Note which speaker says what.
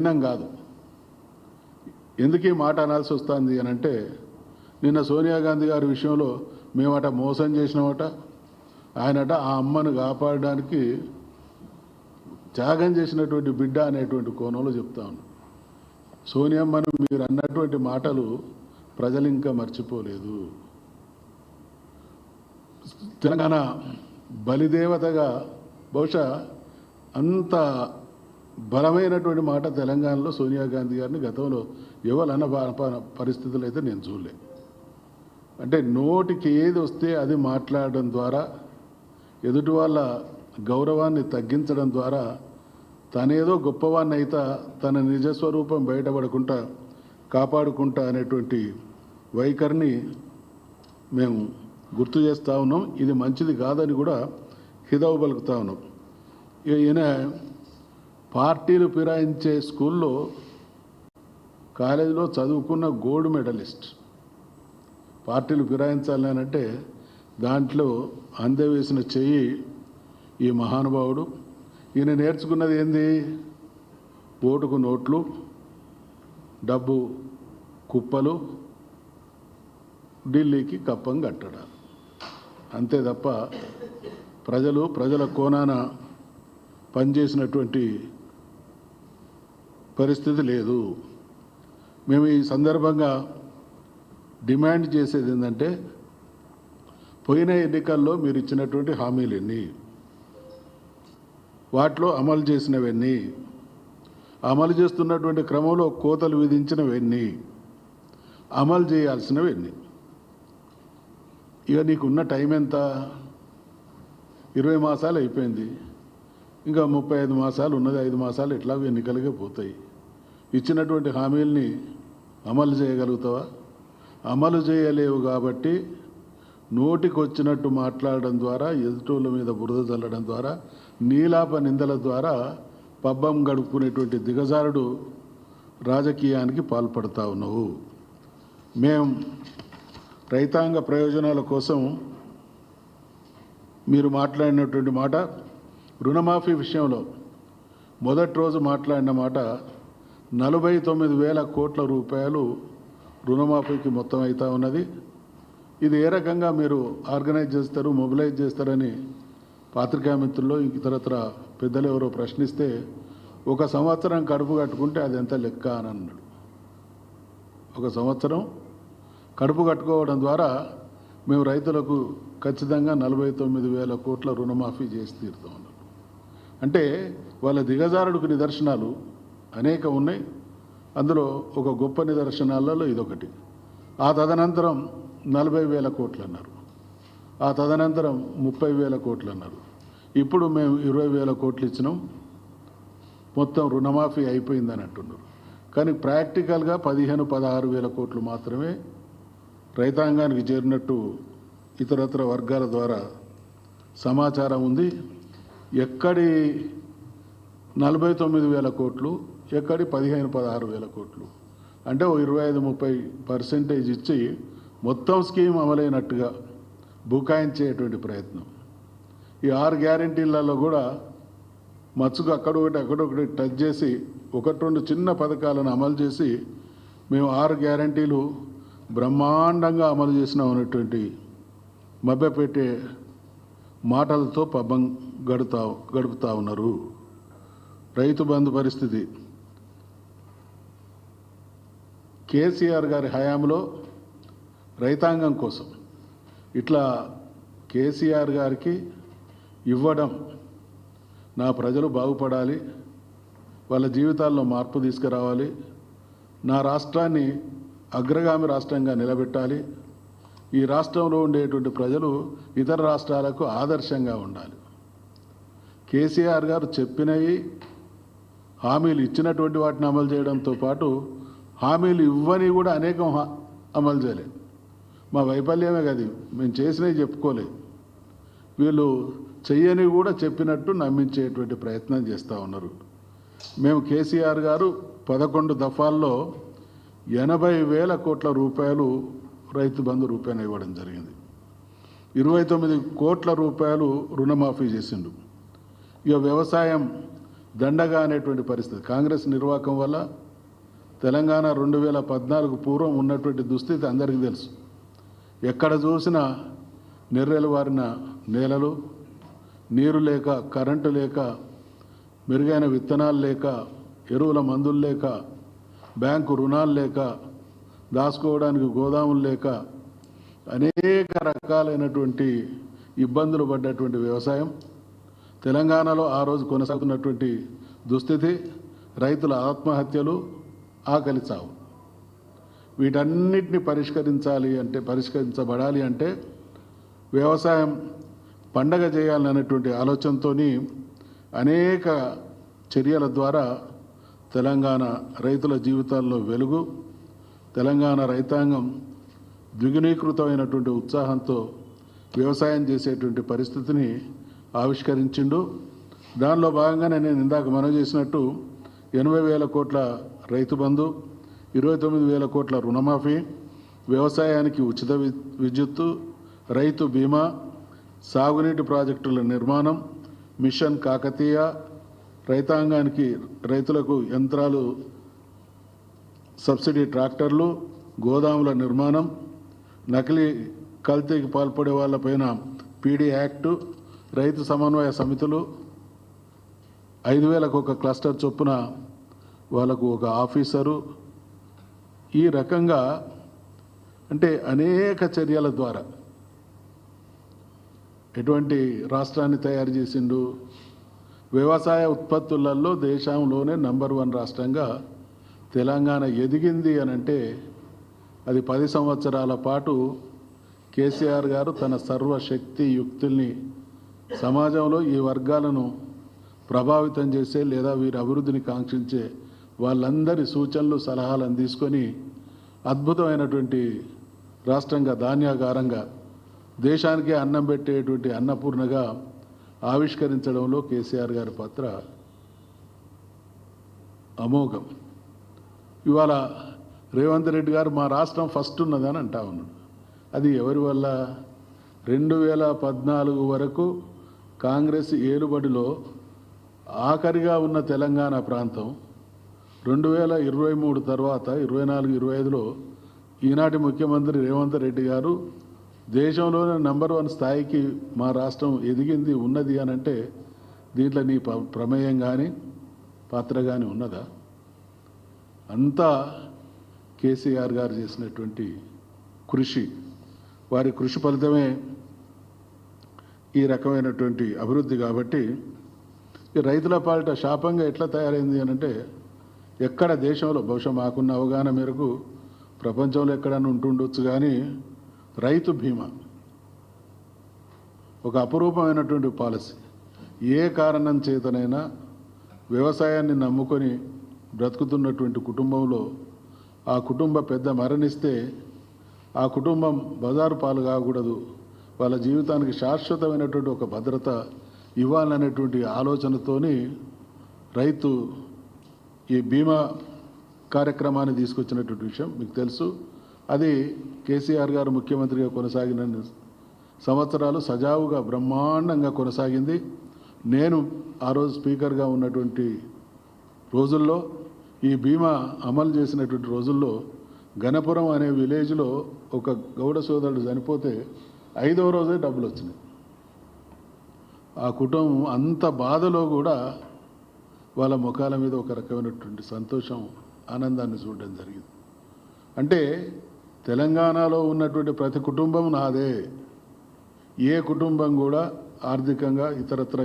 Speaker 1: భిన్నం కాదు. ఎందుకు ఈ మాట అనాల్సి వస్తుంది అని అంటే, నిన్న సోనియా గాంధీ గారి విషయంలో మేమట మోసం చేసినామట, ఆయనట ఆ అమ్మను కాపాడడానికి త్యాగం చేసినటువంటి బిడ్డ అనేటువంటి కోణంలో చెప్తా ఉన్నాం. సోనియమ్మను మీరు అన్నటువంటి మాటలు ప్రజలు ఇంకా మర్చిపోలేదు. తెలంగాణ బలిదేవతగా బహుశా అంత బలమైనటువంటి మాట తెలంగాణలో సోనియా గాంధీ గారిని గతంలో ఎవరన్న పరిస్థితులు అయితే నేను చూడలే. అంటే నోటికి ఏది వస్తే అది మాట్లాడడం ద్వారా, ఎదుటి వాళ్ళ గౌరవాన్ని తగ్గించడం ద్వారా తనేదో గొప్పవాన్ని అయితే తన నిజస్వరూపం బయటపడకుండా కాపాడుకుంటా అనేటువంటి వైఖరిని మేము గుర్తు చేస్తూ ఉన్నాం. ఇది మంచిది కాదని కూడా హిదవు పలుకుతా ఉన్నాం. ఈయన పార్టీలు ఫిరాయించే స్కూల్లో కాలేజీలో చదువుకున్న గోల్డ్ మెడలిస్ట్. పార్టీలు ఫిరాయించాలని అంటే దాంట్లో అందవేసిన చెయ్యి ఈ మహానుభావుడు. ఈయన నేర్చుకున్నది ఏంది? ఓటుకు నోట్లు, డబ్బు కుప్పలు, ఢిల్లీకి కప్పం కట్టడాలు, అంతే తప్ప ప్రజల కోణాన పనిచేసినటువంటి పరిస్థితి లేదు. మేము ఈ సందర్భంగా డిమాండ్ చేసేది ఏంటంటే, పోయిన ఎన్నికల్లో మీరు ఇచ్చినటువంటి హామీలు ఎన్ని, వాటిలో అమలు చేసినవన్నీ, అమలు చేస్తున్నటువంటి క్రమంలో కోతలు విధించినవన్నీ, అమలు చేయాల్సినవన్నీ. ఇక నీకున్న టైం ఎంత? 20 మాసాలు అయిపోయింది, ఇంకా 35 మాసాలు ఉన్నది. 5 మాసాలు ఎట్లాగో ఎన్నికలుగా పోతాయి. ఇచ్చినటువంటి హామీల్ని అమలు చేయగలుగుతావా? అమలు చేయలేవు. కాబట్టి నోటికి వచ్చినట్టు మాట్లాడడం ద్వారా, ఎదుటోళ్ళ మీద బురద చల్లడం ద్వారా, నీలాప నిందల ద్వారా పబ్బం గడుపుకునేటువంటి దిగజారుడు రాజకీయానికి పాల్పడతా ఉన్నావు. మేము రైతాంగ ప్రయోజనాల కోసం మీరు మాట్లాడినటువంటి మాట, రుణమాఫీ విషయంలో మొదటి రోజు మాట్లాడిన మాట 49,000 కోట్ల రూపాయలు రుణమాఫీకి మొత్తం అవుతా ఉన్నది. ఇది ఏ రకంగా మీరు ఆర్గనైజ్ చేస్తారు, మొబిలైజ్ చేస్తారని పాత్రికా మిత్రుల్లో ఇతరత్ర పెద్దలు ఎవరో ప్రశ్నిస్తే, 1 సంవత్సరం కడుపు కట్టుకుంటే అది ఎంత లెక్క అని అన్నాడు. 1 సంవత్సరం కడుపు కట్టుకోవడం ద్వారా మేము రైతులకు ఖచ్చితంగా 49,000 కోట్ల రుణమాఫీ చేసి తీరుతా ఉన్నాం. అంటే వాళ్ళ దిగజారుడికి నిదర్శనాలు అనేక ఉన్నాయి. అందులో ఒక గొప్ప నిదర్శనాలలో ఇదొకటి. ఆ తదనంతరం 40,000 కోట్లు అన్నారు, ఆ తదనంతరం 30,000 కోట్లు అన్నారు. ఇప్పుడు మేము 20,000 కోట్లు ఇచ్చినాం, మొత్తం రుణమాఫీ అయిపోయిందని అంటున్నారు. కానీ ప్రాక్టికల్గా 15,000-16,000 కోట్లు మాత్రమే రైతాంగానికి చేరినట్టు ఇతరత్ర వర్గాల ద్వారా సమాచారం ఉంది. ఎక్కడి 49,000 కోట్లు, ఎక్కడి 15,000-16,000 కోట్లు, అంటే 25-30% ఇచ్చి మొత్తం స్కీమ్ అమలైనట్టుగా బుకాయించేటువంటి ప్రయత్నం. ఈ 6 గ్యారెంటీలలో కూడా మచ్చుకు అక్కడొకటి టచ్ చేసి 1-2 చిన్న పథకాలను అమలు చేసి మేము 6 గ్యారెంటీలు బ్రహ్మాండంగా అమలు చేసినాం అనేటువంటి మభ్యపెట్టే మాటలతో పబ్బం గడుపుతా ఉన్నారు. రైతు బంధు పరిస్థితి కేసీఆర్ గారి హయాంలో రైతాంగం కోసం ఇట్లా కేసీఆర్ గారికి ఇవ్వడం, నా ప్రజలు బాగుపడాలి, వాళ్ళ జీవితాల్లో మార్పు తీసుకురావాలి, నా రాష్ట్రాన్ని అగ్రగామి రాష్ట్రంగా నిలబెట్టాలి, ఈ రాష్ట్రంలో ఉండేటువంటి ప్రజలు ఇతర రాష్ట్రాలకు ఆదర్శంగా ఉండాలి. కేసీఆర్ గారు చెప్పినవి, హామీలు ఇచ్చినటువంటి వాటిని అమలు చేయడంతో పాటు హామీలు ఇవ్వని కూడా అనేకం అమలు చేయలేదు. మా వైఫల్యమే కదా, మేము చేసినవి చెప్పుకోలేదు. వీళ్ళు చెయ్యని కూడా చెప్పినట్టు నమ్మించేటువంటి ప్రయత్నం చేస్తూ ఉన్నారు. మేము కేసీఆర్ గారు 11 దఫాల్లో 80,000 కోట్ల రూపాయలు రైతు బంధు రూపాయన ఇవ్వడం జరిగింది. 29 కోట్ల రూపాయలు రుణమాఫీ చేసిండు. ఇక వ్యవసాయం దండగా అనేటువంటి పరిస్థితి. కాంగ్రెస్ నిర్వాహకం వల్ల తెలంగాణ 2014 పూర్వం ఉన్నటువంటి దుస్థితి అందరికీ తెలుసు. ఎక్కడ చూసినా నెర్రెలు వారిన నేలలు, నీరు లేక, కరెంటు లేక, మెరుగైన విత్తనాలు లేక, ఎరువుల మందులు లేక, బ్యాంకు రుణాలు లేక, దాచుకోవడానికి గోదాములు లేక, అనేక రకాలైనటువంటి ఇబ్బందులు పడ్డటువంటి వ్యవసాయం తెలంగాణలో ఆ రోజు కొనసాగుతున్నటువంటి దుస్థితి, రైతుల ఆత్మహత్యలు, ఆకలి చావు, వీటన్నిటిని పరిష్కరించబడాలి అంటే వ్యవసాయం పండగ చేయాలనేటువంటి ఆలోచనతో అనేక చర్యల ద్వారా తెలంగాణ రైతుల జీవితాల్లో వెలుగు, తెలంగాణ రైతాంగం ద్విగుణీకృతమైనటువంటి ఉత్సాహంతో వ్యవసాయం చేసేటువంటి పరిస్థితిని ఆవిష్కరించిండు. దానిలో భాగంగానే నేను ఇందాక మనవి చేసినట్టు 80,000 కోట్ల రైతు బంధు, 29,000 కోట్ల రుణమాఫీ, వ్యవసాయానికి ఉచిత విద్యుత్తు, రైతు బీమా, సాగునీటి ప్రాజెక్టుల నిర్మాణం, మిషన్ కాకతీయ, రైతులకు యంత్రాలు, సబ్సిడీ ట్రాక్టర్లు, గోదాముల నిర్మాణం, నకిలీ కల్తీకి పాల్పడే వాళ్ళపైన పీడీ యాక్టు, రైతు సమన్వయ సమితులు, 5,000కు ఒక క్లస్టర్ చొప్పున వాళ్ళకు ఒక ఆఫీసరు, ఈ రకంగా అంటే అనేక చర్యల ద్వారా ఎటువంటి రాష్ట్రాన్ని తయారు చేసిండు. వ్యవసాయ ఉత్పత్తులలో దేశంలోనే నంబర్ 1 రాష్ట్రంగా తెలంగాణ ఎదిగింది అని అంటే అది 10 సంవత్సరాల పాటు కేసీఆర్ గారు తన సర్వశక్తి యుక్తుల్ని సమాజంలో ఈ వర్గాలను ప్రభావితం చేసే లేదా వీరి అభివృద్ధిని కాంక్షించే వాళ్ళందరి సూచనలు సలహాలను తీసుకొని అద్భుతమైనటువంటి రాష్ట్రంగా, ధాన్యాగారంగా, దేశానికే అన్నం పెట్టేటువంటి అన్నపూర్ణగా ఆవిష్కరించడంలో కేసీఆర్ గారి పాత్ర అమోఘం. ఇవాళ రేవంత్ రెడ్డి గారు మా రాష్ట్రం ఫస్ట్ ఉన్నదని అంటా ఉన్నాడు. అది ఎవరి వల్ల? 2014 వరకు కాంగ్రెస్ ఏలుబడిలో ఆఖరిగా ఉన్న తెలంగాణ ప్రాంతం 2023 తర్వాత 24, 25లో ఈనాటి ముఖ్యమంత్రి రేవంత్ రెడ్డి గారు దేశంలోనే నంబర్ 1 స్థాయికి మా రాష్ట్రం ఎదిగింది ఉన్నది అని అంటే దీంట్లో నీ ప్రమేయం కానీ పాత్ర కానీ ఉన్నదా? అంతా కేసీఆర్ గారు చేసినటువంటి కృషి, వారి కృషి ఫలితమే ఈ రకమైనటువంటి అభివృద్ధి. కాబట్టి ఈ రైతుల పాలిట శాపంగా ఎట్లా తయారైంది అని అంటే ఎక్కడ దేశంలో, బహుశా మాకున్న అవగాహన మేరకు ప్రపంచంలో ఎక్కడైనా ఉంటుండొచ్చు కానీ రైతు బీమా ఒక అపురూపమైనటువంటి పాలసీ. ఏ కారణం చేతనైనా వ్యవసాయాన్ని నమ్ముకొని బ్రతుకుతున్నటువంటి కుటుంబంలో ఆ కుటుంబ పెద్ద మరణిస్తే ఆ కుటుంబం బజారు పాలు కాకూడదు, వాళ్ళ జీవితానికి శాశ్వతమైనటువంటి ఒక భద్రత ఇవ్వాలనేటువంటి ఆలోచనతోని రైతు ఈ బీమా కార్యక్రమాన్ని తీసుకొచ్చినటువంటి విషయం మీకు తెలుసు. అది కేసీఆర్ గారు ముఖ్యమంత్రిగా కొనసాగిన సంవత్సరాలు సజావుగా బ్రహ్మాండంగా కొనసాగింది. నేను ఆ రోజు స్పీకర్గా ఉన్నటువంటి రోజుల్లో, ఈ బీమా అమలు చేసినటువంటి రోజుల్లో గణపురం అనే విలేజ్లో ఒక గౌడ సోదరుడు చనిపోతే 5వ రోజే డబ్బులు వచ్చినాయి. ఆ కుటుంబం అంత బాధలో కూడా వాళ్ళ ముఖాల మీద ఒక రకమైనటువంటి సంతోషం, ఆనందాన్ని చూడడం జరిగింది. అంటే తెలంగాణలో ఉన్నటువంటి ప్రతి కుటుంబం నాదే, ఏ కుటుంబం కూడా ఆర్థికంగా ఇతరత్ర